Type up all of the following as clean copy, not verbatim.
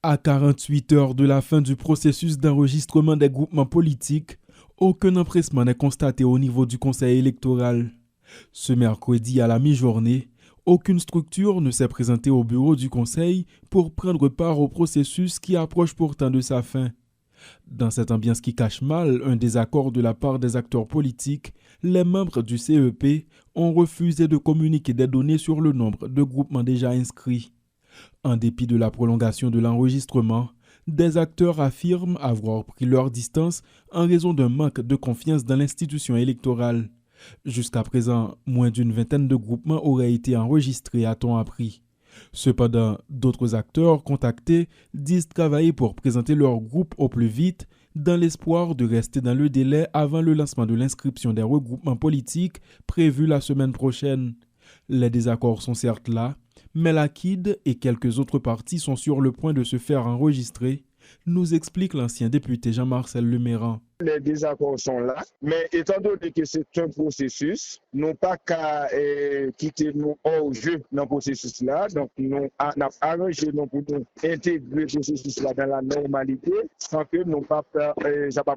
À 48 heures de la fin du processus d'enregistrement des groupements politiques, aucun empressement n'est constaté au niveau du Conseil électoral. Ce mercredi à la mi-journée, aucune structure ne s'est présentée au bureau du Conseil pour prendre part au processus qui approche pourtant de sa fin. Dans cette ambiance qui cache mal un désaccord de la part des acteurs politiques, les membres du CEP ont refusé de communiquer des données sur le nombre de groupements déjà inscrits. En dépit de la prolongation de l'enregistrement, des acteurs affirment avoir pris leur distance en raison d'un manque de confiance dans l'institution électorale. Jusqu'à présent, moins d'une vingtaine de groupements auraient été enregistrés, a-t-on appris. Cependant, d'autres acteurs contactés disent travailler pour présenter leur groupe au plus vite dans l'espoir de rester dans le délai avant le lancement de l'inscription des regroupements politiques prévu la semaine prochaine. Les désaccords sont certes là, mais la KID et quelques autres partis sont sur le point de se faire enregistrer, nous explique l'ancien député Jean-Marcel Leméran. Les désaccords sont là, mais étant donné que c'est un processus, nous n'avons pas qu'à quitter nous hors jeu dans le processus là. Donc, nous avons arrangé pour nous intégrer le processus là dans la normalité sans que nous pas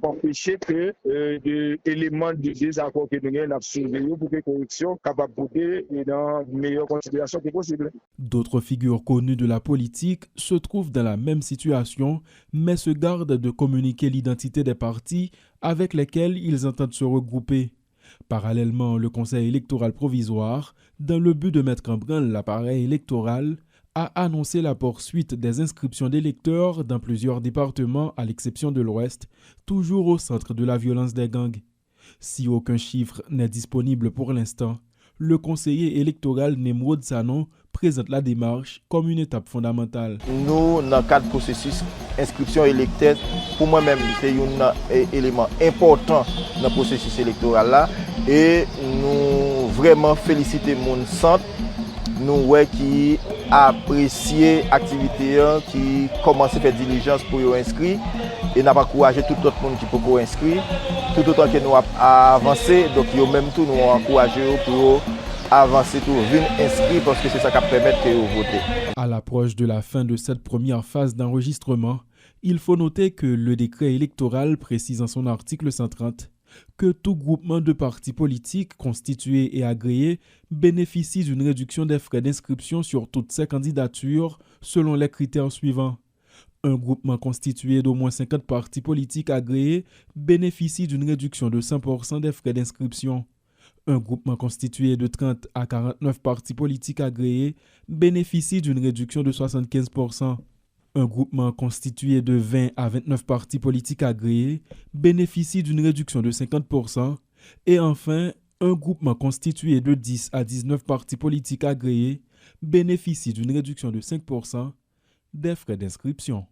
empêcher que des éléments de désaccord que nous avons surveillés pour que la correction capable de dans une meilleure considération que possible. D'autres figures connues de la politique se trouvent dans la même situation, mais se gardent de communiquer l'identité des partis avec lesquels ils entendent se regrouper. Parallèlement, le Conseil électoral provisoire, dans le but de mettre en branle l'appareil électoral, a annoncé la poursuite des inscriptions d'électeurs dans plusieurs départements à l'exception de l'Ouest, toujours au centre de la violence des gangs. Si aucun chiffre n'est disponible pour l'instant, le conseiller électoral Nemrod Sanon présente la démarche comme une étape fondamentale. Nous, dans le cadre du processus inscription électorale, pour moi-même, c'est un élément important dans le processus électoral là. Et nous vraiment féliciter mon centre, nous qui apprécier l'activité, qui commence à faire diligence pour y inscrire et n'a pas encouragé tout le monde qui peut inscrire. Tout autant que nous avancer, donc nous même tout nous encourager pour avancer tout, venir inscrire parce que c'est ça qui permet de voter. À l'approche de la fin de cette première phase d'enregistrement, il faut noter que le décret électoral précise en son article 130 que tout groupement de partis politiques constitués et agréés bénéficie d'une réduction des frais d'inscription sur toutes ses candidatures selon les critères suivants. Un groupement constitué d'au moins 50 partis politiques agréés bénéficie d'une réduction de 100% des frais d'inscription. Un groupement constitué de 30 à 49 partis politiques agréés bénéficie d'une réduction de 75%. Un groupement constitué de 20 à 29 partis politiques agréés bénéficie d'une réduction de 50%. Et enfin, un groupement constitué de 10 à 19 partis politiques agréés bénéficie d'une réduction de 5% des frais d'inscription.